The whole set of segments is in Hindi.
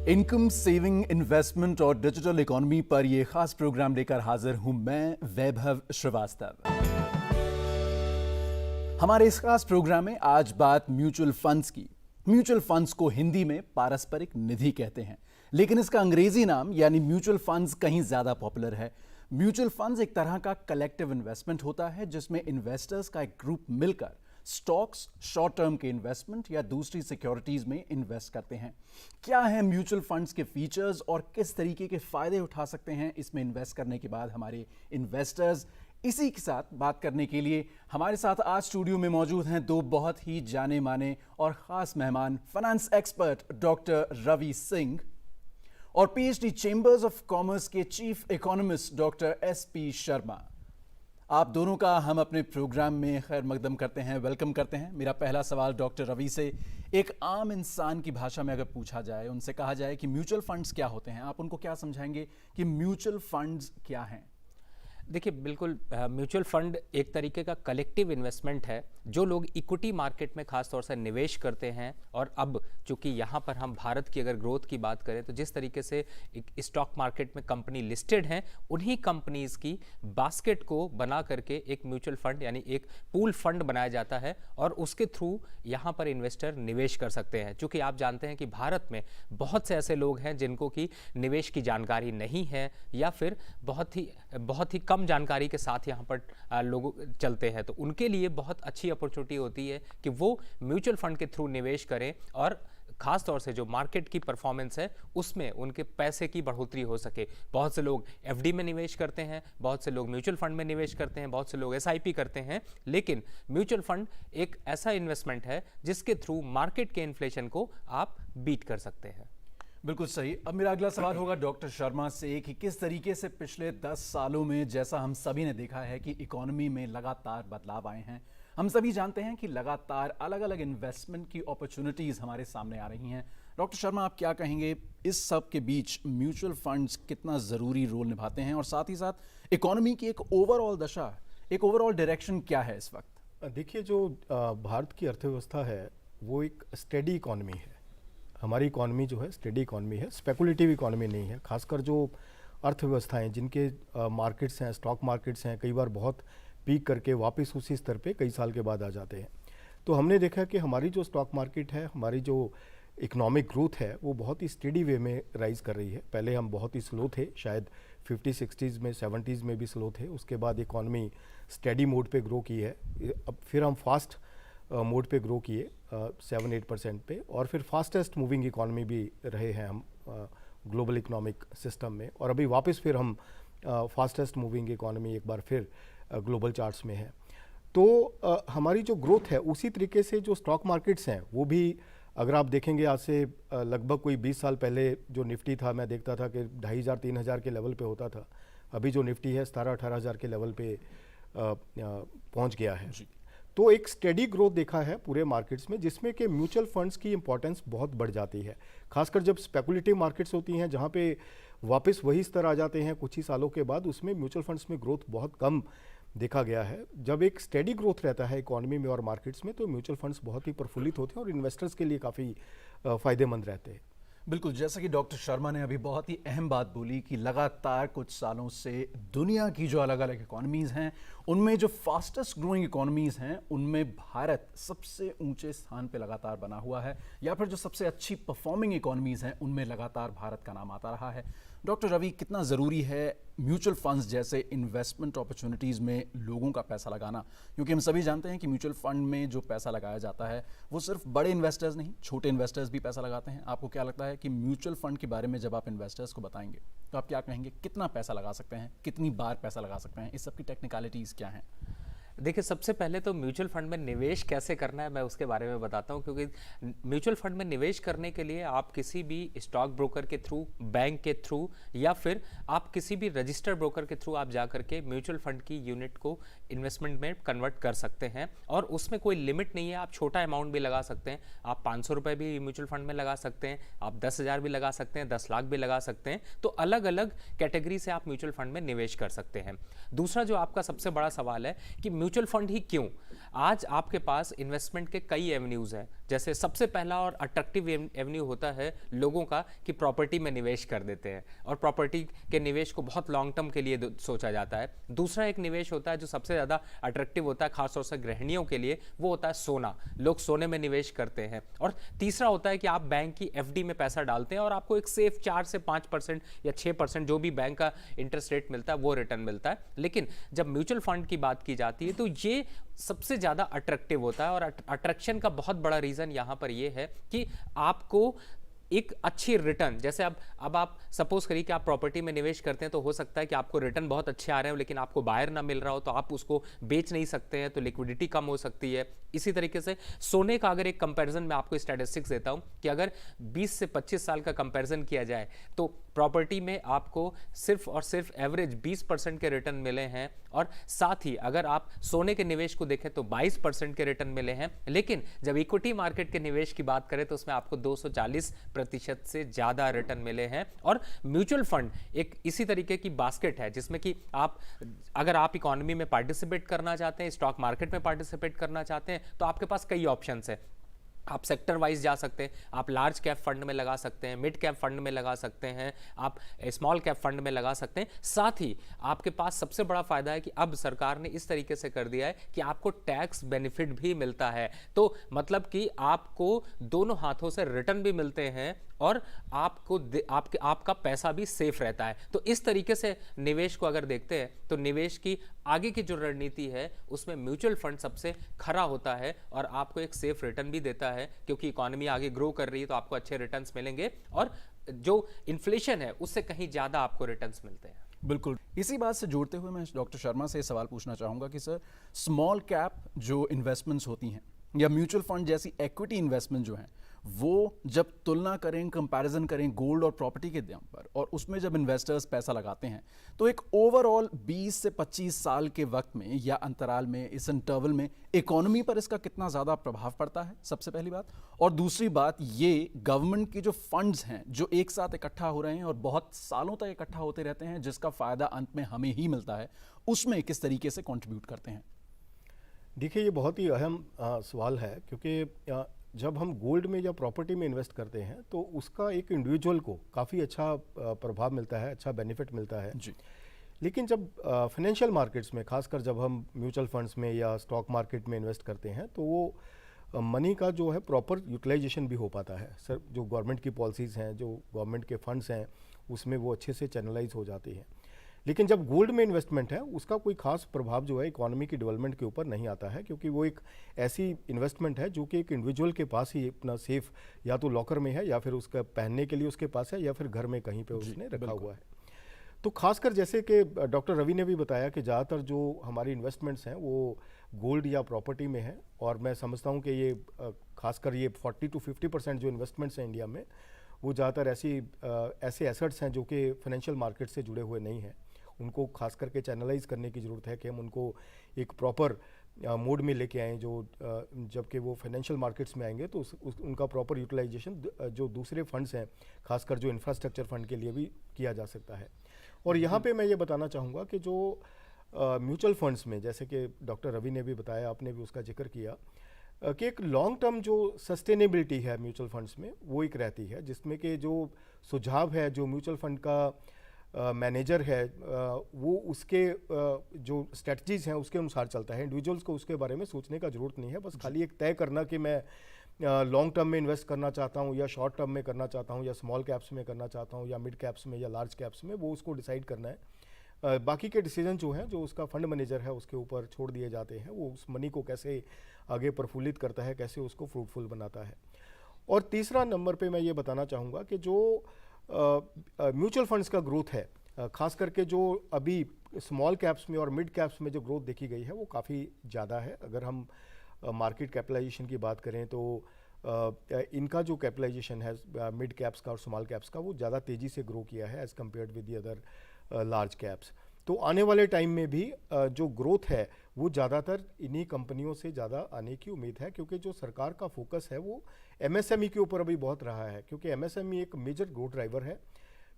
इनकम सेविंग इन्वेस्टमेंट और डिजिटल इकोनॉमी पर यह खास प्रोग्राम लेकर हाजिर हूं मैं वैभव श्रीवास्तव। हमारे इस खास प्रोग्राम में आज बात म्यूचुअल फंड्स की। म्यूचुअल फंड्स को हिंदी में पारस्परिक निधि कहते हैं, लेकिन इसका अंग्रेजी नाम यानी म्यूचुअल फंड्स कहीं ज्यादा पॉपुलर है। म्यूचुअल फंड्स एक तरह का कलेक्टिव इन्वेस्टमेंट होता है जिसमें इन्वेस्टर्स का एक ग्रुप मिलकर स्टॉक्स, शॉर्ट टर्म के इन्वेस्टमेंट या दूसरी सिक्योरिटीज में इन्वेस्ट करते हैं। क्या है म्यूचुअल फंड्स के फीचर्स और किस तरीके के फायदे उठा सकते हैं इसमें इन्वेस्ट करने के बाद हमारे इन्वेस्टर्स, इसी के साथ बात करने के लिए हमारे साथ आज स्टूडियो में मौजूद हैं दो बहुत ही जाने माने और खास मेहमान, finance expert doctor Ravi Singh और पीएचडी चेंबर्स ऑफ कॉमर्स के chief economist doctor SP Sharma. आप दोनों का हम अपने प्रोग्राम में खैर मकदम करते हैं, वेलकम करते हैं। मेरा पहला सवाल डॉक्टर रवि से, एक आम इंसान की भाषा में अगर पूछा जाए, उनसे कहा जाए कि म्यूचुअल फंड्स क्या होते हैं, आप उनको क्या समझाएंगे कि म्यूचुअल फंड्स क्या हैं? देखिए, बिल्कुल म्यूचुअल फंड एक तरीके का कलेक्टिव इन्वेस्टमेंट है जो लोग इक्विटी मार्केट में खास तौर से निवेश करते हैं। और अब चूंकि यहाँ पर हम भारत की अगर ग्रोथ की बात करें तो जिस तरीके से स्टॉक मार्केट में कंपनी लिस्टेड हैं, उन्हीं कंपनीज की बास्केट को बना करके एक म्यूचुअल फंड यानी एक पूल फंड बनाया जाता है और उसके थ्रू यहाँ पर इन्वेस्टर निवेश कर सकते हैं। चूँकि आप जानते हैं कि भारत में बहुत से ऐसे लोग हैं जिनको कि निवेश की जानकारी नहीं है या फिर बहुत ही कम जानकारी के साथ यहाँ पर लोग चलते हैं, तो उनके लिए बहुत अच्छी अपॉर्चुनिटी होती है कि वो म्यूचुअल फंड के थ्रू निवेश करें और खास तौर से जो मार्केट की परफॉर्मेंस है उसमें उनके पैसे की बढ़ोतरी हो सके। बहुत से लोग एफडी में निवेश करते हैं, बहुत से लोग म्यूचुअल फंड में निवेश करते हैं, बहुत से लोग एसआईपी करते हैं, लेकिन म्यूचुअल फंड एक ऐसा इन्वेस्टमेंट है जिसके थ्रू मार्केट के इन्फ्लेशन को आप बीट कर सकते हैं। बिल्कुल सही। अब मेरा अगला सवाल होगा डॉक्टर शर्मा से कि किस तरीके से पिछले 10 सालों में, जैसा हम सभी ने देखा है कि इकोनॉमी में लगातार बदलाव आए हैं, हम सभी जानते हैं कि लगातार अलग अलग इन्वेस्टमेंट की अपॉर्चुनिटीज हमारे सामने आ रही हैं। डॉक्टर शर्मा, आप क्या कहेंगे, इस सब के बीच म्यूचुअल फंड्स कितना ज़रूरी रोल निभाते हैं और साथ ही साथ इकोनॉमी की एक ओवरऑल दशा, एक ओवरऑल डायरेक्शन क्या है इस वक्त? देखिए, जो भारत की अर्थव्यवस्था है वो एक स्टेडी इकोनॉमी है। हमारी इकोनॉमी जो है स्टेडी इकोनॉमी है, स्पेकुलेटिव इकोनॉमी नहीं है। खासकर जो अर्थव्यवस्थाएं जिनके मार्केट्स हैं, स्टॉक मार्केट्स हैं, कई बार बहुत पीक करके वापस उसी स्तर पे कई साल के बाद आ जाते हैं। तो हमने देखा कि हमारी जो स्टॉक मार्केट है, हमारी जो इकोनॉमिक ग्रोथ है वो बहुत ही स्टेडी वे में राइज कर रही है। पहले हम बहुत ही स्लो थे, शायद 50-60s में, 70s में भी स्लो थे। उसके बाद इकोनॉमी स्टेडी मोड पे ग्रो की है। अब फिर हम फास्ट मोड पे ग्रो किए 7-8% पे, और फिर फास्टेस्ट मूविंग इकोनॉमी भी रहे हैं हम ग्लोबल इकोनॉमिक सिस्टम में, और अभी वापस फिर हम फास्टेस्ट मूविंग इकोनॉमी एक बार फिर ग्लोबल चार्ट्स में है। तो हमारी जो ग्रोथ है उसी तरीके से जो स्टॉक मार्केट्स हैं वो भी, अगर आप देखेंगे आज से लगभग कोई 20 साल पहले जो निफ्टी था, मैं देखता था कि 2500-3000 के लेवल पे होता था। अभी जो निफ्टी है 17-18 हज़ार के लेवल पे पहुंच गया है। तो एक स्टेडी ग्रोथ देखा है पूरे मार्केट्स में, जिसमें कि म्यूचुअल फंड्स की इंपॉर्टेंस बहुत बढ़ जाती है। खासकर जब स्पेकुलेटिव मार्केट्स होती हैं जहां पे वापस वही स्तर आ जाते हैं कुछ ही सालों के बाद, उसमें म्यूचुअल फंड्स में ग्रोथ बहुत कम देखा गया है। जब एक स्टेडी ग्रोथ रहता है इकोनॉमी में और मार्केट्स में, तो म्यूचुअल फंड्स बहुत ही प्रफुल्लित होते हैं और इन्वेस्टर्स के लिए काफ़ी फ़ायदेमंद रहते हैं। बिल्कुल, जैसा कि डॉक्टर शर्मा ने अभी बहुत ही अहम बात बोली कि लगातार कुछ सालों से दुनिया की जो अलग अलग इकोनॉमीज़ हैं उनमें जो फास्टेस्ट ग्रोइंग इकोनॉमीज़ हैं उनमें भारत सबसे ऊंचे स्थान पे लगातार बना हुआ है, या फिर जो सबसे अच्छी परफॉर्मिंग इकोनॉमीज़ हैं उनमें लगातार भारत का नाम आता रहा है। डॉक्टर रवि, कितना ज़रूरी है म्यूचुअल फंड्स जैसे इन्वेस्टमेंट अपॉर्चुनिटीज़ में लोगों का पैसा लगाना? क्योंकि हम सभी जानते हैं कि म्यूचुअल फंड में जो पैसा लगाया जाता है वो सिर्फ बड़े इन्वेस्टर्स नहीं, छोटे इन्वेस्टर्स भी पैसा लगाते हैं। आपको क्या लगता है कि म्यूचुअल फंड के बारे में जब आप इन्वेस्टर्स को बताएंगे तो आप क्या कहेंगे, कितना पैसा लगा सकते हैं, कितनी बार पैसा लगा सकते हैं, इस सब की टेक्निकलिटीज़ क्या हैं? देखिए, सबसे पहले तो म्यूचुअल फंड में निवेश कैसे करना है मैं उसके बारे में बताता हूं, क्योंकि म्यूचुअल फंड में निवेश करने के लिए आप किसी भी स्टॉक ब्रोकर के थ्रू, बैंक के थ्रू, या फिर आप किसी भी रजिस्टर्ड ब्रोकर के थ्रू आप जाकर के म्यूचुअल फंड की यूनिट को इन्वेस्टमेंट में कन्वर्ट कर सकते हैं। और उसमें कोई लिमिट नहीं है, आप छोटा अमाउंट भी लगा सकते हैं। आप 500 रुपये भी म्यूचुअल फंड में लगा सकते हैं, आप 10,000 भी लगा सकते हैं, 10 लाख भी लगा सकते हैं। तो अलग अलग कैटेगरी से आप म्यूचुअल फंड में निवेश कर सकते हैं। दूसरा जो आपका सबसे बड़ा सवाल है कि म्यूचुअल फंड ही क्यों? आज आपके पास इन्वेस्टमेंट के कई एवेन्यूज हैं। जैसे सबसे पहला और अट्रैक्टिव एवेन्यू होता है लोगों का कि प्रॉपर्टी में निवेश कर देते हैं और प्रॉपर्टी के निवेश को बहुत लॉन्ग टर्म के लिए सोचा जाता है। दूसरा एक निवेश होता है जो सबसे ज़्यादा अट्रैक्टिव होता है खासतौर से गृहिणियों के लिए, वो होता है सोना। लोग सोने में निवेश करते हैं। और तीसरा होता है कि आप बैंक की एफडी में पैसा डालते हैं और आपको एक सेफ 4 से 5% या 6% जो भी बैंक का इंटरेस्ट रेट मिलता है वो रिटर्न मिलता है। लेकिन जब म्यूचुअल फंड की बात की जाती है तो ये सबसे ज़्यादा अट्रैक्टिव होता है और अट्रैक्शन का बहुत बड़ा रीज़न यहाँ पर ये है कि आपको एक अच्छी रिटर्न, जैसे अब आप सपोज करिए कि आप प्रॉपर्टी में निवेश करते हैं तो हो सकता है कि आपको रिटर्न बहुत अच्छे आ रहे हो लेकिन आपको बायर ना मिल रहा हो तो आप उसको बेच नहीं सकते हैं, तो लिक्विडिटी कम हो सकती है। इसी तरीके से सोने का अगर एक कंपैरिजन मैं आपको स्टैटिस्टिक्स देता हूं कि अगर 20 से 25 साल का कंपैरिजन किया जाए तो प्रॉपर्टी में आपको सिर्फ और सिर्फ एवरेज 20% के रिटर्न मिले हैं और साथ ही अगर आप सोने के निवेश को देखें तो 22% के रिटर्न मिले हैं। लेकिन जब इक्विटी मार्केट के निवेश की बात करें तो उसमें आपको 240% से ज्यादा रिटर्न मिले हैं। और म्यूचुअल फंड एक इसी तरीके की बास्केट है जिसमें कि अगर आप इकोनॉमी में पार्टिसिपेट करना चाहते हैं, स्टॉक मार्केट में पार्टिसिपेट करना चाहते हैं तो आपके पास कई ऑप्शंस हैं। आप सेक्टर वाइज जा सकते हैं, आप लार्ज कैप फंड में लगा सकते हैं, मिड कैप फंड में लगा सकते हैं, आप स्मॉल कैप फंड में लगा सकते हैं। साथ ही आपके पास सबसे बड़ा फायदा है कि अब सरकार ने इस तरीके से कर दिया है कि आपको टैक्स बेनिफिट भी मिलता है। तो मतलब कि आपको दोनों हाथों से रिटर्न भी मिलते हैं और आपका पैसा भी सेफ रहता है। तो इस तरीके से निवेश को अगर देखते हैं तो निवेश की आगे की जो रणनीति है उसमें म्यूचुअल फंड सबसे खरा होता है और आपको एक सेफ रिटर्न भी देता है क्योंकि इकोनॉमी आगे ग्रो कर रही है तो आपको अच्छे रिटर्न्स मिलेंगे और जो इन्फ्लेशन है उससे कहीं ज्यादा आपको रिटर्न्स मिलते हैं। बिल्कुल, इसी बात से जोड़ते हुए मैं डॉक्टर शर्मा से सवाल पूछना चाहूँगा कि सर, स्मॉल कैप जो इन्वेस्टमेंट्स होती हैं या म्यूचुअल फंड जैसी इक्विटी इन्वेस्टमेंट जो हैं वो जब तुलना करें, कंपैरिजन करें गोल्ड और प्रॉपर्टी के दाम पर और उसमें जब इन्वेस्टर्स पैसा लगाते हैं तो एक ओवरऑल 20 से 25 साल के वक्त में या अंतराल में, इस इंटरवल में इकोनॉमी पर इसका कितना ज़्यादा प्रभाव पड़ता है, सबसे पहली बात। और दूसरी बात, ये गवर्नमेंट की जो फंड्स हैं जो एक साथ इकट्ठा हो रहे हैं और बहुत सालों तक इकट्ठा होते रहते हैं जिसका फ़ायदा अंत में हमें ही मिलता है, उसमें किस तरीके से कॉन्ट्रीब्यूट करते हैं? देखिए, ये बहुत ही अहम सवाल है क्योंकि जब हम गोल्ड में या प्रॉपर्टी में इन्वेस्ट करते हैं तो उसका एक इंडिविजुअल को काफ़ी अच्छा प्रभाव मिलता है, अच्छा बेनिफिट मिलता है जी। लेकिन जब फाइनेंशियल मार्केट्स में, खासकर जब हम म्यूचुअल फंड्स में या स्टॉक मार्केट में इन्वेस्ट करते हैं तो वो मनी का जो है प्रॉपर यूटिलाइजेशन भी हो पाता है। सर, जो गवर्नमेंट की पॉलिसीज़ हैं, जो गवर्नमेंट के फंड्स हैं, उसमें वो अच्छे से चैनलाइज हो जाती हैं। लेकिन जब गोल्ड में इन्वेस्टमेंट है उसका कोई खास प्रभाव जो है इकोनॉमी की डेवलपमेंट के ऊपर नहीं आता है क्योंकि वो एक ऐसी इन्वेस्टमेंट है जो कि एक इंडिविजुअल के पास ही अपना सेफ या तो लॉकर में है या फिर उसका पहनने के लिए उसके पास है या फिर घर में कहीं पे उसने रखा हुआ है। तो खासकर जैसे कि डॉक्टर रवि ने भी बताया कि ज़्यादातर जो हमारी इन्वेस्टमेंट्स हैं वो गोल्ड या प्रॉपर्टी में है और मैं समझता हूँ कि ये खासकर ये 40 to 50% जो इन्वेस्टमेंट्स हैं इंडिया में वो ज़्यादातर ऐसे एसेट्स हैं जो कि फाइनेंशियल मार्केट से जुड़े हुए नहीं हैं। उनको खास करके चैनलाइज करने की ज़रूरत है कि हम उनको एक प्रॉपर मोड में लेके आएँ जो जबकि वो फाइनेंशियल मार्केट्स में आएंगे तो उनका प्रॉपर यूटिलाइजेशन जो दूसरे फंड्स हैं, खासकर जो इंफ्रास्ट्रक्चर फंड के लिए भी किया जा सकता है। और यहाँ पे मैं ये बताना चाहूँगा कि जो म्यूचुअल फंड्स में, जैसे कि डॉक्टर रवि ने भी बताया, आपने भी उसका जिक्र किया कि एक लॉन्ग टर्म जो सस्टेनेबिलिटी है म्यूचुअल फंड्स में वो एक रहती है जिसमें कि जो सुझाव है जो म्यूचुअल फंड का मैनेजर है वो उसके जो स्ट्रेटजीज़ हैं उसके अनुसार चलता है। इंडिविजुअल्स को उसके बारे में सोचने का ज़रूरत नहीं है, बस खाली एक तय करना कि मैं लॉन्ग टर्म में इन्वेस्ट करना चाहता हूँ या शॉर्ट टर्म में करना चाहता हूँ या स्मॉल कैप्स में करना चाहता हूँ या मिड कैप्स में या लार्ज कैप्स में, वो उसको डिसाइड करना है। बाकी के डिसीजन जो हैं जो उसका फंड मैनेजर है उसके ऊपर छोड़ दिए जाते हैं, वो उस मनी को कैसे आगे प्रफुल्लित करता है, कैसे उसको फ्रूटफुल बनाता है। और तीसरा नंबर पे मैं ये बताना चाहूँगा कि जो म्यूचुअल फंड्स का ग्रोथ है, खास करके जो अभी स्मॉल कैप्स में और मिड कैप्स में जो ग्रोथ देखी गई है वो काफ़ी ज़्यादा है। अगर हम मार्केट कैपिटलाइजेशन की बात करें तो इनका जो कैपिटलाइजेशन है मिड कैप्स का और स्मॉल कैप्स का वो ज़्यादा तेज़ी से ग्रो किया है as compared with the other large caps. तो आने वाले टाइम में भी जो ग्रोथ है वो ज़्यादातर इन्हीं कंपनियों से ज़्यादा आने की उम्मीद है क्योंकि जो सरकार का फोकस है वो एमएसएमई के ऊपर अभी बहुत रहा है क्योंकि एमएसएमई एक मेजर ग्रोथ ड्राइवर है।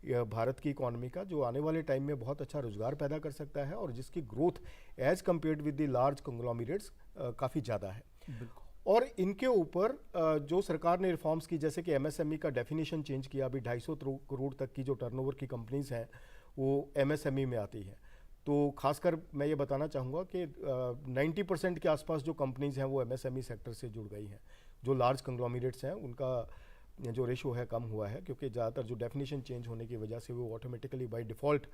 भारत की इकॉनमी का, जो आने वाले टाइम में बहुत अच्छा रोजगार पैदा कर सकता है और जिसकी growth as compared with the large conglomerates काफ़ी ज़्यादा है। और इनके ऊपर जो सरकार ने रिफॉर्म्स की, जैसे कि एमएसएमई का डेफिनेशन चेंज किया, अभी 250 करोड़ तक की जो टर्नओवर की कंपनीज हैं वो एमएसएमई में आती हैं। तो खासकर मैं ये बताना चाहूँगा कि 90% के आसपास जो कंपनीज हैं वो एमएसएमई सेक्टर से जुड़ गई हैं। जो लार्ज कंग्लोमरेट्स हैं उनका जो रेशो है कम हुआ है, क्योंकि ज़्यादातर जो डेफिनेशन चेंज होने की वजह से वो ऑटोमेटिकली बाय डिफ़ॉल्ट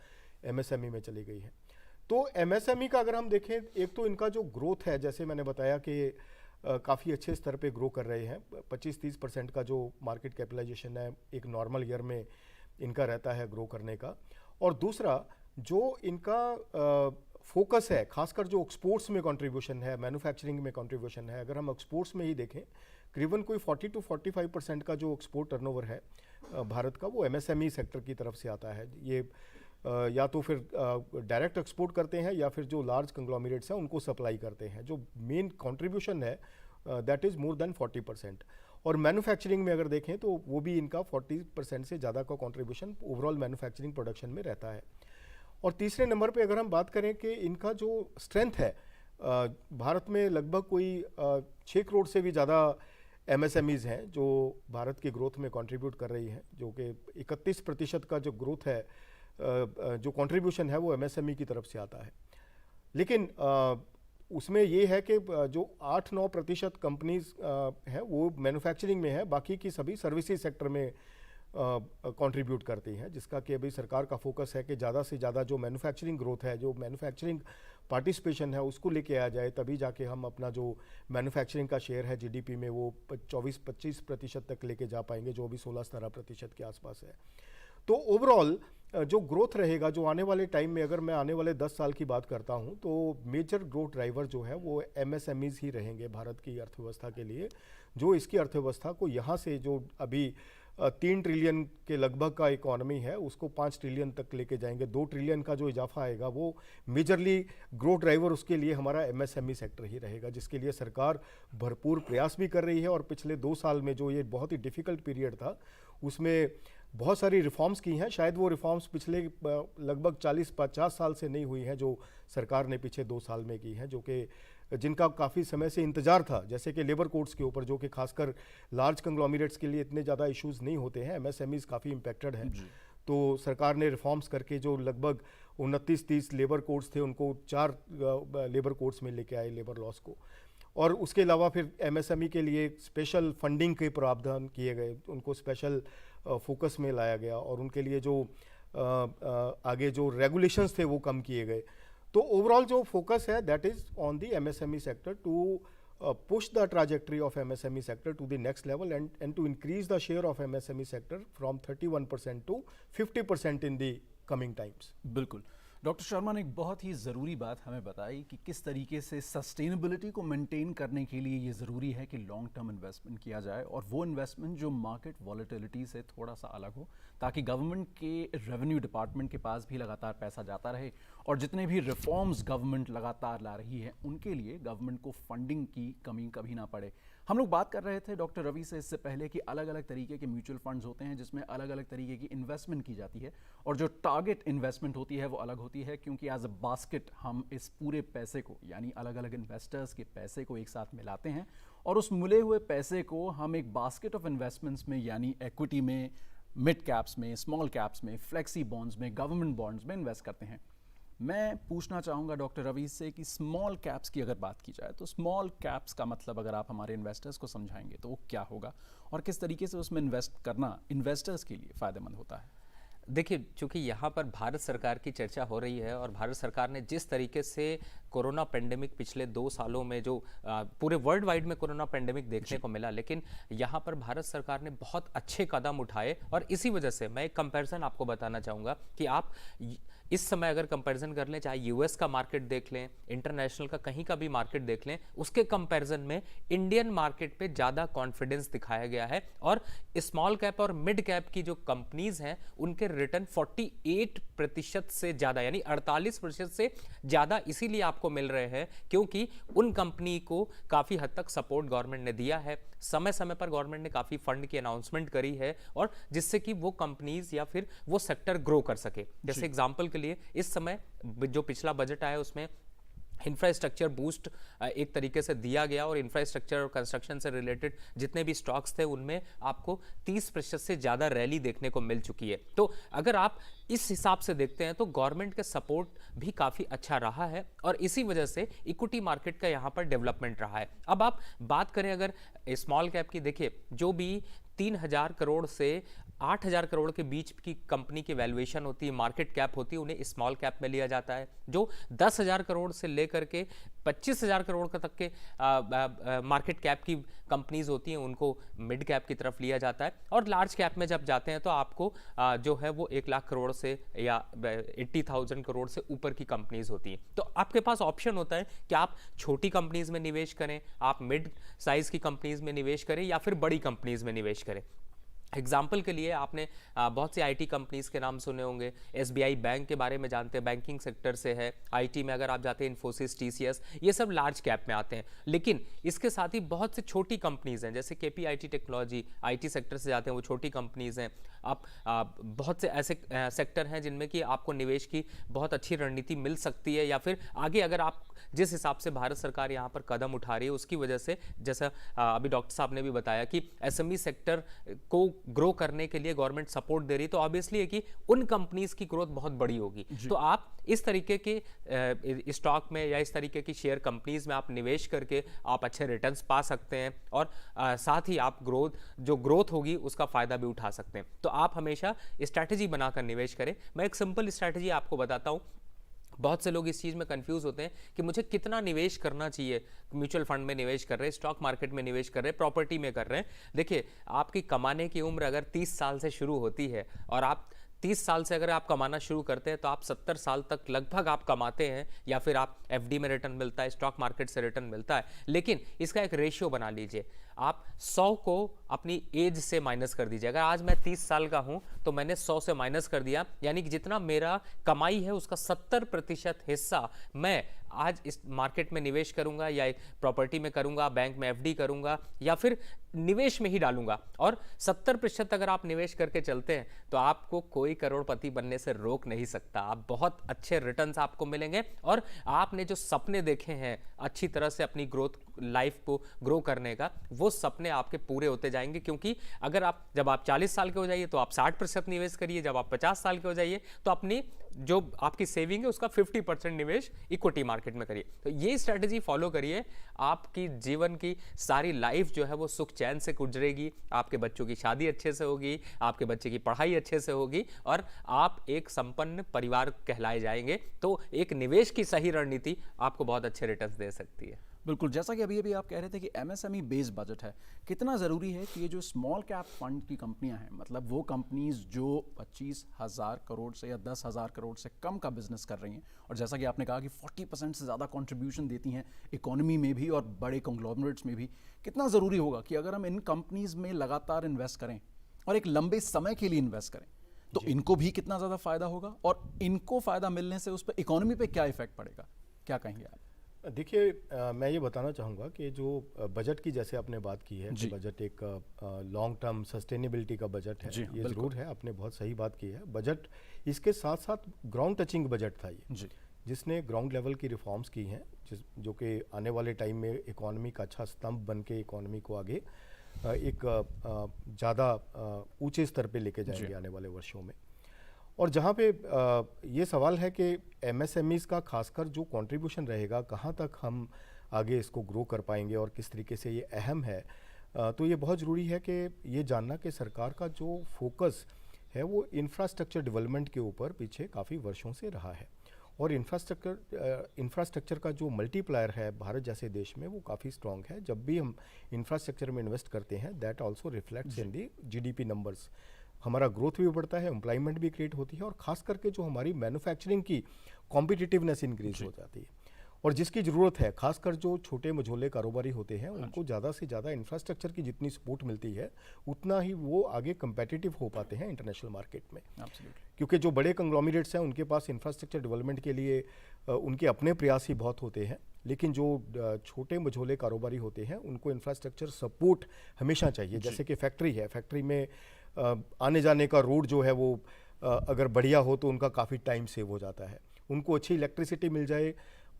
एमएसएमई में चली गई है। तो एमएसएमई का अगर हम देखें, एक तो इनका जो ग्रोथ है, जैसे मैंने बताया कि काफ़ी अच्छे स्तर पे ग्रो कर रहे हैं। 25-30% का जो मार्केट कैपिटलाइजेशन है एक नॉर्मल ईयर में इनका रहता है ग्रो करने का। और दूसरा जो इनका फोकस है, खासकर जो एक्सपोर्ट्स में कंट्रीब्यूशन है, मैन्युफैक्चरिंग में कंट्रीब्यूशन है, अगर हम एक्सपोर्ट्स में ही देखें, करीबन कोई 40-45% का जो एक्सपोर्ट टर्नओवर है भारत का, वो एमएसएमई सेक्टर की तरफ से आता है। ये या तो फिर डायरेक्ट एक्सपोर्ट करते हैं या फिर जो लार्ज कंग्लोमरेट्स हैं उनको सप्लाई करते हैं। जो मेन कंट्रीब्यूशन है दैट इज़ मोर देन 40%। और मैन्युफैक्चरिंग में अगर देखें तो वो भी इनका 40% से ज़्यादा का कंट्रीब्यूशन ओवरऑल मैन्युफैक्चरिंग प्रोडक्शन में रहता है। और तीसरे नंबर पे अगर हम बात करें कि इनका जो स्ट्रेंथ है, भारत में लगभग कोई 6 करोड़ से भी ज़्यादा एमएसएमईज़ हैं जो भारत की ग्रोथ में कंट्रीब्यूट कर रही हैं, जो कि 31% का जो ग्रोथ है, जो कंट्रीब्यूशन है वो एमएसएमई की तरफ से आता है। लेकिन उसमें ये है कि जो 8-9% कंपनीज हैं वो मैन्युफैक्चरिंग में है, बाकी की सभी सर्विसेज सेक्टर में कंट्रीब्यूट करती हैं, जिसका कि अभी सरकार का फोकस है कि ज़्यादा से ज़्यादा जो मैन्युफैक्चरिंग ग्रोथ है, जो मैन्युफैक्चरिंग पार्टिसिपेशन है उसको लेके आ जाए, तभी जाके हम अपना जो मैन्युफैक्चरिंग का शेयर है जीडीपी में वो 24-25% तक लेके जा पाएंगे, जो अभी 16-17% के आसपास है। तो ओवरऑल जो ग्रोथ रहेगा, जो आने वाले टाइम में, अगर मैं आने वाले 10 साल की बात करता हूं, तो मेजर ग्रोथ ड्राइवर जो है वो एमएसएमईज ही रहेंगे भारत की अर्थव्यवस्था के लिए, जो इसकी अर्थव्यवस्था को यहाँ से जो अभी 3 ट्रिलियन के लगभग का इकोनॉमी है उसको 5 ट्रिलियन तक लेके जाएंगे। 2 ट्रिलियन का जो इजाफा आएगा वो मेजरली ग्रोथ ड्राइवर उसके लिए हमारा एमएसएमई सेक्टर ही रहेगा, जिसके लिए सरकार भरपूर प्रयास भी कर रही है। और पिछले 2 साल में जो ये बहुत ही डिफ़िकल्ट पीरियड था उसमें बहुत सारी रिफॉर्म्स की हैं। शायद वो रिफॉर्म्स पिछले लगभग 40-50 साल से नहीं हुई हैं जो सरकार ने पिछले 2 साल में की हैं, जो कि जिनका काफ़ी समय से इंतजार था, जैसे कि लेबर कोड्स के ऊपर, जो कि खासकर लार्ज कंग्लोमरेट्स के लिए इतने ज़्यादा इश्यूज़ नहीं होते हैं, एमएसएमईज़ काफ़ी इम्पैक्टेड हैं। तो सरकार ने रिफॉर्म्स करके जो लगभग 29-30 लेबर कोड्स थे उनको 4 लेबर कोड्स में लेके आए, लेबर लॉस को। और उसके अलावा फिर एमएसएमई के लिए स्पेशल फंडिंग के प्रावधान किए गए, उनको स्पेशल फोकस में लाया गया और उनके लिए जो आगे जो रेगुलेशंस थे वो कम किए गए। तो ओवरऑल जो फोकस है that is on the MSME sector to push the trajectory of MSME sector to the next level and to increase the share of MSME sector from 31% to 50% in the coming times. बिल्कुल। डॉक्टर शर्मा ने एक बहुत ही ज़रूरी बात हमें बताई कि किस तरीके से सस्टेनेबिलिटी को मेंटेन करने के लिए ये ज़रूरी है कि लॉन्ग टर्म इन्वेस्टमेंट किया जाए, और वो इन्वेस्टमेंट जो मार्केट वॉलेटिलिटी से थोड़ा सा अलग हो, ताकि गवर्नमेंट के रेवेन्यू डिपार्टमेंट के पास भी लगातार पैसा जाता रहे, और जितने भी रिफॉर्म्स गवर्नमेंट लगातार ला रही है उनके लिए गवर्नमेंट को फंडिंग की कमी कभी ना पड़े। हम लोग बात कर रहे थे डॉक्टर रवि से इससे पहले कि अलग अलग तरीके के म्यूचुअल फंड्स होते हैं जिसमें अलग अलग तरीके की इन्वेस्टमेंट की जाती है, और जो टारगेट इन्वेस्टमेंट होती है वो अलग होती है, क्योंकि एज अ बास्केट हम इस पूरे पैसे को, यानी अलग अलग इन्वेस्टर्स के पैसे को एक साथ मिलाते हैं, और उस मिले हुए पैसे को हम एक बास्केट ऑफ इन्वेस्टमेंट्स में, यानी इक्विटी में, मिड कैप्स में, स्मॉल कैप्स में, फ्लेक्सी बॉन्ड्स में, गवर्नमेंट बॉन्ड्स में इन्वेस्ट करते हैं। मैं पूछना चाहूँगा डॉक्टर रवि से कि स्मॉल कैप्स की अगर बात की जाए तो स्मॉल कैप्स का मतलब अगर आप हमारे इन्वेस्टर्स को समझाएंगे तो वो क्या होगा, और किस तरीके से उसमें इन्वेस्ट करना इन्वेस्टर्स के लिए फ़ायदेमंद होता है। देखिए, चूंकि यहाँ पर भारत सरकार की चर्चा हो रही है और भारत सरकार ने जिस तरीके से कोरोना पेंडेमिक पिछले 2 सालों में जो पूरे वर्ल्ड वाइड में कोरोना पेंडेमिक देखने को मिला, लेकिन यहाँ पर भारत सरकार ने बहुत अच्छे कदम उठाए, और इसी वजह से मैं एक कंपैरिजन आपको बताना चाहूँगा कि आप इस समय अगर कंपैरिजन कर लें, चाहे यूएस का मार्केट देख लें, इंटरनेशनल का कहीं का भी मार्केट देख लें, उसके कंपैरिजन में इंडियन मार्केट पे ज़्यादा कॉन्फिडेंस दिखाया गया है, और स्मॉल कैप और मिड कैप की जो कंपनीज हैं उनके रिटर्न 48% से ज़्यादा, यानी 48% से ज़्यादा इसीलिए आपको आपको मिल रहे हैं, क्योंकि उन कंपनी को काफ़ी हद तक सपोर्ट गवर्नमेंट ने दिया है। समय समय पर गवर्नमेंट ने काफ़ी फंड की अनाउंसमेंट करी है, और जिससे कि वो कंपनीज या फिर वो सेक्टर ग्रो कर सके। जैसे एग्जांपल के लिए इस समय जो पिछला बजट आया उसमें इंफ्रास्ट्रक्चर बूस्ट एक तरीके से दिया गया, और इंफ्रास्ट्रक्चर और कंस्ट्रक्शन से रिलेटेड जितने भी स्टॉक्स थे उनमें आपको 30% से ज़्यादा रैली देखने को मिल चुकी है। तो अगर आप इस हिसाब से देखते हैं तो गवर्नमेंट के सपोर्ट भी काफ़ी अच्छा रहा है, और इसी वजह से इक्विटी मार्केट का यहाँ पर डेवलपमेंट रहा है। अब आप बात करें अगर स्मॉल कैप की, देखिए जो भी 3,000 करोड़ से 8,000 करोड़ के बीच की कंपनी की वैल्यूएशन होती है, मार्केट कैप होती है, उन्हें स्मॉल कैप में लिया जाता है। जो 10,000 करोड़ से लेकर के 25,000 करोड़ तक के मार्केट कैप की कंपनीज होती हैं उनको मिड कैप की तरफ लिया जाता है, और लार्ज कैप में जब जाते हैं तो आपको जो है वो 1 लाख करोड़ से या 80,000 करोड़ से ऊपर की कंपनीज होती हैं। तो आपके पास ऑप्शन होता है कि आप छोटी कंपनीज में निवेश करें, आप मिड साइज की कंपनीज में निवेश करें, या फिर बड़ी कंपनीज में निवेश करें। एग्जाम्पल के लिए आपने बहुत सी आईटी कंपनीज के नाम सुने होंगे, एसबीआई बैंक के बारे में जानते हैं, बैंकिंग सेक्टर से है। आईटी में अगर आप जाते हैं इन्फोसिस, टीसीएस, ये सब लार्ज कैप में आते हैं। लेकिन इसके साथ ही बहुत सी छोटी कंपनीज हैं, जैसे केपीआईटी टेक्नोलॉजी, आईटी सेक्टर से जाते हैं, वो छोटी कंपनीज हैं। आप बहुत से ऐसे सेक्टर हैं जिनमें कि आपको निवेश की बहुत अच्छी रणनीति मिल सकती है, या फिर आगे अगर आप जिस हिसाब से भारत सरकार यहाँ पर कदम उठा रही है उसकी वजह से, जैसा अभी डॉक्टर साहब ने भी बताया कि एसएमई सेक्टर को ग्रो करने के लिए गवर्नमेंट सपोर्ट दे रही है, तो ऑब्वियसली है कि उन कंपनीज की ग्रोथ बहुत बड़ी होगी। तो आप इस तरीके के स्टॉक में या इस तरीके की शेयर कंपनीज में आप निवेश करके आप अच्छे रिटर्न्स पा सकते हैं, और साथ ही आप ग्रोथ होगी उसका फायदा भी उठा सकते हैं। तो आप हमेशा स्ट्रैटेजी बनाकर निवेश करें। मैं एक सिंपल स्ट्रैटेजी आपको बताता हूं। बहुत से लोग इस चीज़ में कंफ्यूज होते हैं कि मुझे कितना निवेश करना चाहिए। म्यूचुअल फंड में निवेश कर रहे हैं, स्टॉक मार्केट में निवेश कर रहे हैं, प्रॉपर्टी में कर रहे हैं। देखिए, आपकी कमाने की उम्र अगर 30 साल से शुरू होती है, और आप 30 साल से अगर आप कमाना शुरू करते हैं तो आप 70 साल तक लगभग आप कमाते हैं, या फिर आप एफडी में रिटर्न मिलता है, स्टॉक मार्केट से रिटर्न मिलता है। लेकिन इसका एक रेशियो बना लीजिए, आप 100 को अपनी एज से माइनस कर दीजिए। अगर आज मैं 30 साल का हूं तो मैंने 100 से माइनस कर दिया, यानी कि जितना मेरा कमाई है उसका 70% हिस्सा मैं आज इस मार्केट में निवेश करूंगा, या प्रॉपर्टी में करूंगा, बैंक में एफडी करूंगा, या फिर निवेश में ही डालूंगा। और 70% अगर आप निवेश करके चलते हैं तो आपको कोई करोड़पति बनने से रोक नहीं सकता। आप बहुत अच्छे रिटर्न्स आपको मिलेंगे, और आपने जो सपने देखे हैं अच्छी तरह से अपनी ग्रोथ लाइफ को ग्रो करने का, वो सपने आपके पूरे होते जाएंगे। क्योंकि अगर जब आप 40 साल के हो जाइए तो आप 60% निवेश करिए, जब आप 50 साल के हो जाइए तो अपनी जो आपकी सेविंग है उसका 50% निवेश इक्विटी मार्केट में करिए। तो ये स्ट्रेटेजी फॉलो करिए, आपकी जीवन की सारी लाइफ जो है वो सुख चैन से गुजरेगी, आपके बच्चों की शादी अच्छे से होगी, आपके बच्चे की पढ़ाई अच्छे से होगी, और आप एक संपन्न परिवार कहलाए जाएंगे। तो एक निवेश की सही रणनीति आपको बहुत अच्छे रिटर्न्स दे सकती है। बिल्कुल, जैसा कि अभी आप कह रहे थे कि एमएसएमई बेस्ड बजट है, कितना ज़रूरी है कि ये जो स्मॉल कैप फंड की कंपनियां हैं, मतलब वो कंपनीज जो 25,000 करोड़ से या 10,000 करोड़ से कम का बिजनेस कर रही हैं, और जैसा कि आपने कहा कि 40% से ज़्यादा कंट्रीब्यूशन देती हैं इकोनॉमी में भी और बड़े कंग्लोमरेट्स में भी, कितना ज़रूरी होगा कि अगर हम इन कंपनीज में लगातार इन्वेस्ट करें और एक लंबे समय के लिए इन्वेस्ट करें, तो इनको भी कितना ज़्यादा फ़ायदा होगा, और इनको फ़ायदा मिलने से उस पर इकोनॉमी पर क्या इफेक्ट पड़ेगा, क्या कहेंगे आप? देखिए, मैं ये बताना चाहूँगा कि जो बजट की जैसे आपने बात की है कि बजट एक लॉन्ग टर्म सस्टेनेबिलिटी का बजट है, ये ज़रूर है, आपने बहुत सही बात की है। बजट इसके साथ साथ ग्राउंड टचिंग बजट था ये, जिसने ग्राउंड लेवल की रिफॉर्म्स की हैं, जो कि आने वाले टाइम में इकोनॉमी का अच्छा स्तंभ बन के इकोनॉमी को आगे एक ज़्यादा ऊँचे स्तर पर लेके जाएंगे आने वाले वर्षों में। और जहाँ पे ये सवाल है कि एमएसएमईज़ का खासकर जो कंट्रीब्यूशन रहेगा, कहाँ तक हम आगे इसको ग्रो कर पाएंगे और किस तरीके से ये अहम है, तो ये बहुत ज़रूरी है कि ये जानना कि सरकार का जो फोकस है वो इंफ्रास्ट्रक्चर डेवलपमेंट के ऊपर पीछे काफ़ी वर्षों से रहा है। और इंफ्रास्ट्रक्चर का जो मल्टीप्लायर है भारत जैसे देश में वो काफ़ी स्ट्रॉन्ग है। जब भी हम इंफ्रास्ट्रक्चर में इन्वेस्ट करते हैं, that also reflects in the GDP numbers. हमारा ग्रोथ भी बढ़ता है, एम्प्लॉयमेंट भी क्रिएट होती है, और ख़ास करके जो हमारी मैन्युफैक्चरिंग की कॉम्पिटिटिवनेस इंक्रीज हो जाती है। और जिसकी ज़रूरत है, खासकर जो छोटे मझोले कारोबारी होते हैं, उनको ज़्यादा से ज़्यादा इंफ्रास्ट्रक्चर की जितनी सपोर्ट मिलती है, उतना ही वो आगे कंपेटिटिव हो पाते हैं इंटरनेशनल मार्केट में। एब्सोल्युटली। क्योंकि जो बड़े कंग्लोमरेट्स हैं उनके पास इंफ्रास्ट्रक्चर डेवलपमेंट के लिए उनके अपने प्रयास ही बहुत होते हैं, लेकिन जो छोटे मझोले कारोबारी होते हैं उनको इंफ्रास्ट्रक्चर सपोर्ट हमेशा चाहिए। जैसे कि फैक्ट्री है, फैक्ट्री में आने जाने का रोड जो है वो अगर बढ़िया हो तो उनका काफ़ी टाइम सेव हो जाता है। उनको अच्छी इलेक्ट्रिसिटी मिल जाए,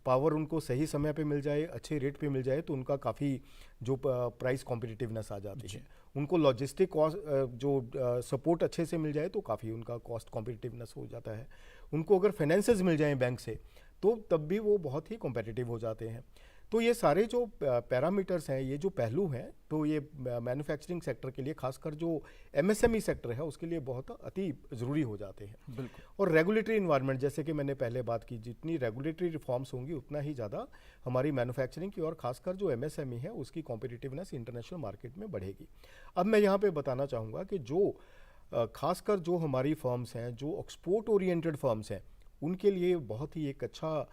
पावर उनको सही समय पे मिल जाए, अच्छे रेट पे मिल जाए, तो उनका काफ़ी जो प्राइस कॉम्पिटिटिवनेस आ जाती है। उनको लॉजिस्टिक कॉस्ट जो सपोर्ट अच्छे से मिल जाए तो काफ़ी उनका कॉस्ट कॉम्पिटिटिवनेस हो जाता है। उनको अगर फाइनेंसेस मिल जाएं बैंक से तो तब भी वो बहुत ही कॉम्पिटिटिव हो जाते हैं। तो ये सारे जो पैरामीटर्स हैं, ये जो पहलू हैं, तो ये मैन्युफैक्चरिंग सेक्टर के लिए, खासकर जो एमएसएमई सेक्टर है उसके लिए बहुत अति ज़रूरी हो जाते हैं। बिल्कुल। और रेगुलेटरी इन्वायरमेंट, जैसे कि मैंने पहले बात की, जितनी रेगुलेटरी रिफॉर्म्स होंगी उतना ही ज़्यादा हमारी मैन्युफैक्चरिंग की और खासकर जो एमएसएमई है उसकी कॉम्पिटिटिवनेस इंटरनेशनल मार्केट में बढ़ेगी। अब मैं यहाँ पर बताना चाहूँगा कि जो खासकर जो हमारी फर्म्स हैं, जो एक्सपोर्ट ओरिएंटेड फर्म्स हैं, उनके लिए बहुत ही एक अच्छा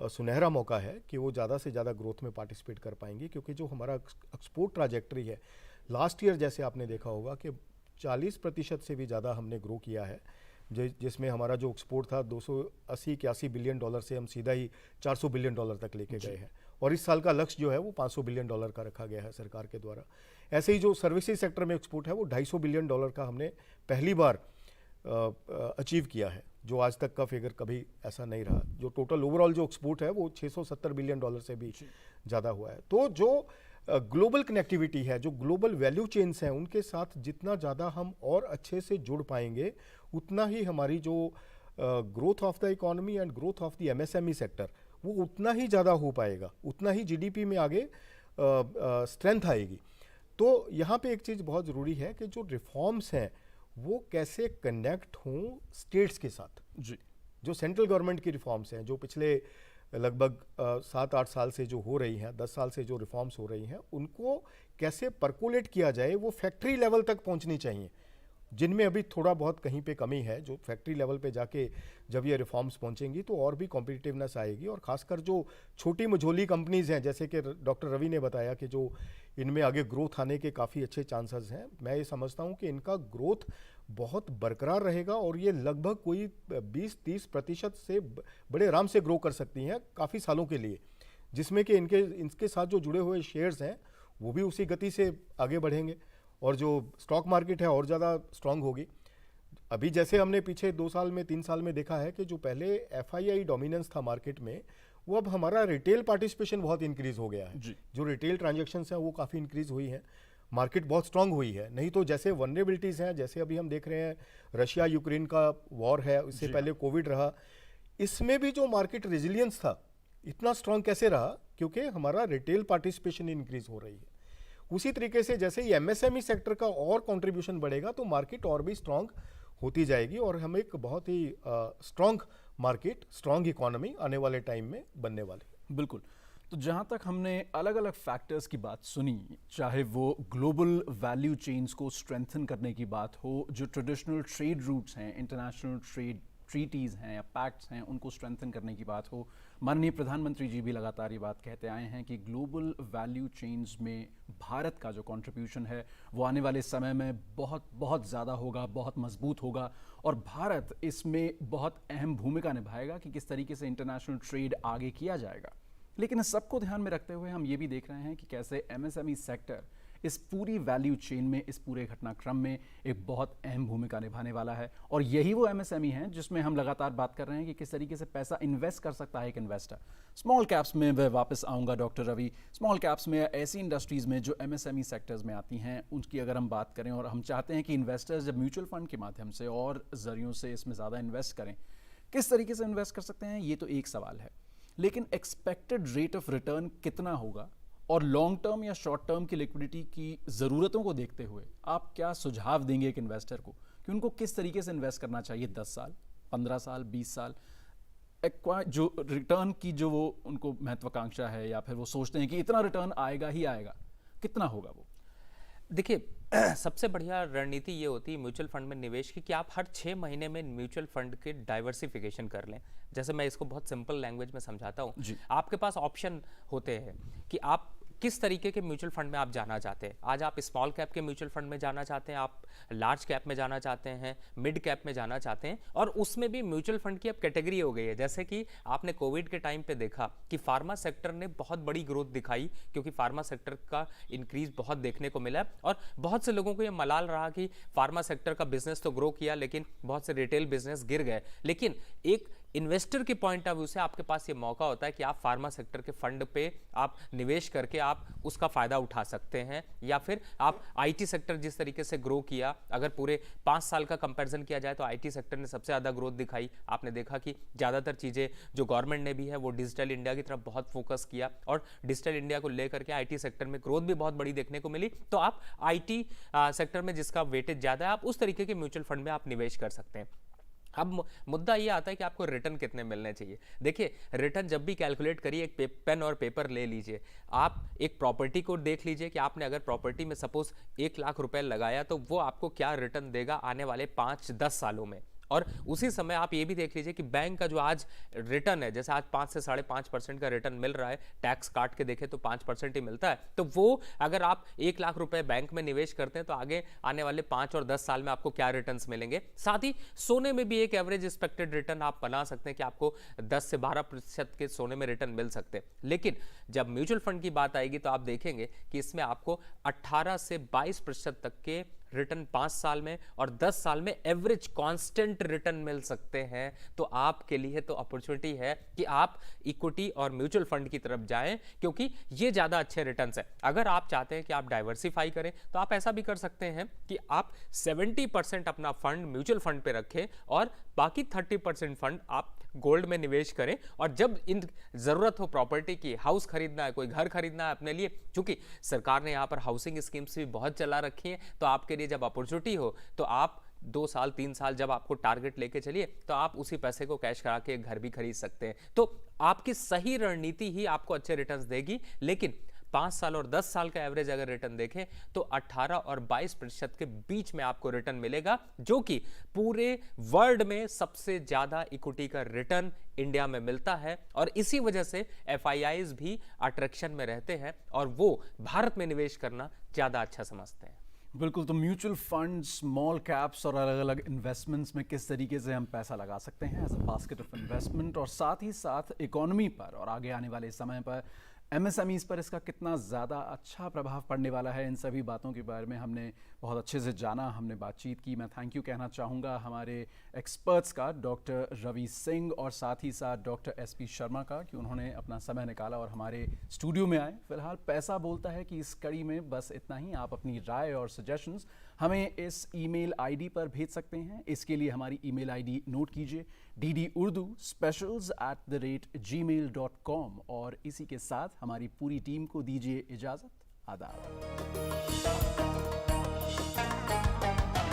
सुनहरा मौका है कि वो ज़्यादा से ज़्यादा ग्रोथ में पार्टिसिपेट कर पाएंगे, क्योंकि जो हमारा एक्सपोर्ट ट्राजेक्टरी है, लास्ट ईयर जैसे आपने देखा होगा कि 40% से भी ज़्यादा हमने ग्रो किया है, जिसमें हमारा जो एक्सपोर्ट था 280-81 बिलियन डॉलर से हम सीधा ही 400 बिलियन डॉलर तक लेके गए हैं। और इस साल का लक्ष्य जो है वो 500 बिलियन डॉलर का रखा गया है सरकार के द्वारा। ऐसे ही जो सर्विसेज सेक्टर में एक्सपोर्ट है वो 250 बिलियन डॉलर का हमने पहली बार अचीव किया है, जो आज तक का फिगर कभी ऐसा नहीं रहा। जो टोटल ओवरऑल जो एक्सपोर्ट है वो 670 बिलियन डॉलर से भी ज़्यादा हुआ है। तो जो ग्लोबल कनेक्टिविटी है, जो ग्लोबल वैल्यू चेन्स हैं, उनके साथ जितना ज़्यादा हम और अच्छे से जुड़ पाएंगे, उतना ही हमारी जो growth of the economy and growth of the MSME sector वो उतना ही ज़्यादा हो पाएगा, उतना ही जीडीपी में आगे स्ट्रेंथ आएगी। तो यहाँ पे एक चीज़ बहुत ज़रूरी है कि जो रिफॉर्म्स हैं वो कैसे कनेक्ट हों स्टेट्स के साथ। जी। जो सेंट्रल गवर्नमेंट की रिफॉर्म्स हैं, जो पिछले लगभग 7-8 साल से जो हो रही हैं, 10 साल से जो रिफॉर्म्स हो रही हैं, उनको कैसे परकोलेट किया जाए, वो फैक्ट्री लेवल तक पहुंचनी चाहिए, जिनमें अभी थोड़ा बहुत कहीं पे कमी है। जो फैक्ट्री लेवल पे जाके जब ये रिफॉर्म्स पहुंचेंगी तो और भी कॉम्पिटिटिवनेस आएगी। और खासकर जो छोटी मझोली कंपनीज़ हैं, जैसे कि डॉक्टर रवि ने बताया कि जो इनमें आगे ग्रोथ आने के काफ़ी अच्छे चांसेस हैं, मैं ये समझता हूँ कि इनका ग्रोथ बहुत बरकरार रहेगा और ये लगभग कोई 20-30% से बड़े आराम से ग्रो कर सकती हैं काफ़ी सालों के लिए, जिसमें कि इनके साथ जो जुड़े हुए शेयर्स हैं वो भी उसी गति से आगे बढ़ेंगे और जो स्टॉक मार्केट है और ज़्यादा स्ट्रांग होगी। अभी जैसे हमने पीछे 2 साल में 3 साल में देखा है कि जो पहले एफआईआई डोमिनेंस था मार्केट में, वो अब हमारा रिटेल पार्टिसिपेशन बहुत इंक्रीज हो गया है। जो रिटेल ट्रांजैक्शंस हैं वो काफ़ी इंक्रीज हुई हैं, मार्केट बहुत स्ट्रांग हुई है। नहीं तो जैसे वनरेबिलिटीज़ हैं, जैसे अभी हम देख रहे हैं रशिया यूक्रेन का वॉर है, इससे पहले कोविड रहा, इसमें भी जो मार्केट रेजिलियंस था इतना स्ट्रांग कैसे रहा? क्योंकि हमारा रिटेल पार्टिसिपेशन इंक्रीज हो रही है। उसी तरीके से जैसे ही एमएसएमई सेक्टर का और कंट्रीब्यूशन बढ़ेगा तो मार्केट और भी स्ट्रांग होती जाएगी और हम एक बहुत ही स्ट्रांग मार्केट, स्ट्रांग इकोनॉमी आने वाले टाइम में बनने वाले। बिल्कुल। तो जहाँ तक हमने अलग अलग फैक्टर्स की बात सुनी, चाहे वो ग्लोबल वैल्यू चेन्स को स्ट्रेंथन करने की बात हो, जो ट्रेडिशनल ट्रेड रूट्स हैं, इंटरनेशनल ट्रेड ट्रीटीज़ हैं या पैक्ट्स हैं, उनको स्ट्रेंथन करने की बात हो, माननीय प्रधानमंत्री जी भी लगातार ये बात कहते आए हैं कि ग्लोबल वैल्यू चेन्स में भारत का जो कंट्रीब्यूशन है वो आने वाले समय में बहुत बहुत ज़्यादा होगा, बहुत मजबूत होगा और भारत इसमें बहुत अहम भूमिका निभाएगा कि किस तरीके से इंटरनेशनल ट्रेड आगे किया जाएगा। लेकिन इस सबको ध्यान में रखते हुए हम ये भी देख रहे हैं कि कैसे एमएसएमई सेक्टर इस पूरी वैल्यू चेन में, इस पूरे घटनाक्रम में एक बहुत अहम भूमिका निभाने वाला है और यही वो एमएसएमई हैं जिसमें हम लगातार बात कर रहे हैं कि किस तरीके से पैसा इन्वेस्ट कर सकता है एक इन्वेस्टर। स्मॉल कैप्स में मैं वापस आऊँगा डॉक्टर रवि। स्मॉल कैप्स में ऐसी इंडस्ट्रीज़ में जो एमएसएमई सेक्टर्स में आती हैं उनकी अगर हम बात करें और हम चाहते हैं कि इन्वेस्टर्स जब म्यूचुअल फंड के माध्यम से और ज़रियों से इसमें ज़्यादा इन्वेस्ट करें, किस तरीके से इन्वेस्ट कर सकते हैं, ये तो एक सवाल है। लेकिन एक्सपेक्टेड रेट ऑफ रिटर्न कितना होगा और लॉन्ग टर्म या शॉर्ट टर्म की लिक्विडिटी की ज़रूरतों को देखते हुए आप क्या सुझाव देंगे एक इन्वेस्टर को कि उनको किस तरीके से इन्वेस्ट करना चाहिए? 10 साल, 15 साल, 20 साल, जो रिटर्न की जो वो उनको महत्वाकांक्षा है या फिर वो सोचते हैं कि इतना रिटर्न आएगा ही आएगा, कितना होगा वो? देखिए, सबसे बढ़िया रणनीति ये होती है म्यूचुअल फंड में निवेश की कि आप हर 6 महीने में म्यूचुअल फंड के डाइवर्सिफिकेशन कर लें। जैसे मैं इसको बहुत सिंपल लैंग्वेज में समझाता हूँ, आपके पास ऑप्शन होते हैं कि आप किस तरीके के म्यूचुअल फंड में आप जाना चाहते हैं। आज आप स्मॉल कैप के म्यूचुअल फंड में जाना चाहते हैं, आप लार्ज कैप में जाना चाहते हैं, मिड कैप में जाना चाहते हैं, और उसमें भी म्यूचुअल फंड की अब कैटेगरी हो गई है। जैसे कि आपने कोविड के टाइम पे देखा कि फार्मा सेक्टर ने बहुत बड़ी ग्रोथ दिखाई, क्योंकि फार्मा सेक्टर का इंक्रीज बहुत देखने को मिला, और बहुत से लोगों को ये मलाल रहा कि फार्मा सेक्टर का बिजनेस तो ग्रो किया लेकिन बहुत से रिटेल बिजनेस गिर गए। लेकिन एक इन्वेस्टर के पॉइंट ऑफ व्यू से आपके पास ये मौका होता है कि आप फार्मा सेक्टर के फंड पे आप निवेश करके आप उसका फायदा उठा सकते हैं, या फिर आप आईटी सेक्टर जिस तरीके से ग्रो किया, अगर पूरे 5 साल का कंपैरिजन किया जाए तो आईटी सेक्टर ने सबसे ज़्यादा ग्रोथ दिखाई। आपने देखा कि ज़्यादातर चीज़ें जो गवर्नमेंट ने भी है वो डिजिटल इंडिया की तरफ बहुत फोकस किया, और डिजिटल इंडिया को लेकर के आईटी सेक्टर में ग्रोथ भी बहुत बड़ी देखने को मिली। तो आप आईटी सेक्टर में जिसका वेटेज ज़्यादा है, आप उस तरीके के म्यूचुअल फंड में आप निवेश कर सकते हैं। अब मुद्दा ये आता है कि आपको रिटर्न कितने मिलने चाहिए। देखिए, रिटर्न जब भी कैलकुलेट करिए, एक पेन और पेपर ले लीजिए, आप एक प्रॉपर्टी को देख लीजिए कि आपने अगर प्रॉपर्टी में सपोज 1 लाख रुपए लगाया तो वो आपको क्या रिटर्न देगा आने वाले 5-10 सालों में। और उसी समय आप ये भी देख लीजिए कि बैंक का जो आज रिटर्न है, जैसे आज 5 से 5.5% का रिटर्न मिल रहा है, टैक्स काट के देखें तो 5% ही मिलता है, तो वो अगर आप 1 लाख रुपए बैंक में निवेश करते हैं तो आगे आने वाले 5 और 10 साल में आपको क्या रिटर्न्स मिलेंगे। साथ ही सोने में भी एक एवरेज एक्सपेक्टेड रिटर्न आप बना सकते हैं कि आपको 10 से 12% के सोने में रिटर्न मिल सकते हैं। लेकिन जब म्यूचुअल फंड की बात आएगी तो आप देखेंगे कि इसमें आपको 18 से 22% तक के रिटर्न 5 साल में और 10 साल में एवरेज कांस्टेंट रिटर्न मिल सकते हैं। तो आपके लिए तो अपॉर्चुनिटी है कि आप इक्विटी और म्यूचुअल फंड की तरफ जाएं, क्योंकि ये ज्यादा अच्छे रिटर्न्स हैं। अगर आप चाहते हैं कि आप डाइवर्सिफाई करें तो आप ऐसा भी कर सकते हैं कि आप 70% अपना फंड म्यूचुअल फंड पे रखें और बाकी 30% फंड आप गोल्ड में निवेश करें। और जब इन जरूरत हो प्रॉपर्टी की, हाउस खरीदना है, कोई घर खरीदना है अपने लिए, क्योंकि सरकार ने यहाँ पर हाउसिंग स्कीम्स भी बहुत चला रखी हैं, तो आपके लिए जब अपॉर्चुनिटी हो तो आप 2 साल 3 साल जब आपको टारगेट लेके चलिए तो आप उसी पैसे को कैश करा के घर भी खरीद सकते हैं। तो आपकी सही रणनीति ही आपको अच्छे रिटर्न्स देगी। लेकिन 5 साल और 10 साल का एवरेज अगर रिटर्न देखें तो 18 और 22% के बीच में आपको रिटर्न मिलेगा, जो कि पूरे वर्ल्ड में सबसे ज्यादा इक्विटी का रिटर्न इंडिया में मिलता है। और इसी वजह से एफआईआईज भी अट्रैक्शन में रहते हैं और वो भारत में निवेश करना ज्यादा अच्छा समझते हैं। बिल्कुल, तो म्यूचुअल फंड, स्मॉल कैप्स और अलग अलग इन्वेस्टमेंट्स में किस तरीके से हम पैसा लगा सकते हैं as a basket of investment, और साथ ही साथ इकोनॉमी पर और आगे आने वाले समय पर एमएसएमईज पर इसका कितना ज़्यादा अच्छा प्रभाव पड़ने वाला है, इन सभी बातों के बारे में हमने बहुत अच्छे से जाना, हमने बातचीत की। मैं थैंक यू कहना चाहूँगा हमारे एक्सपर्ट्स का, डॉक्टर रवि सिंह और साथ ही साथ डॉक्टर एसपी शर्मा का, कि उन्होंने अपना समय निकाला और हमारे स्टूडियो में आए। फिलहाल पैसा बोलता है कि इस कड़ी में बस इतना ही। आप अपनी राय और सजेशंस हमें इस ईमेल आईडी पर भेज सकते हैं। इसके लिए हमारी ईमेल आईडी नोट कीजिए, ddurduspecials@gmail.com। और इसी के साथ हमारी पूरी टीम को दीजिए इजाज़त। आदाब।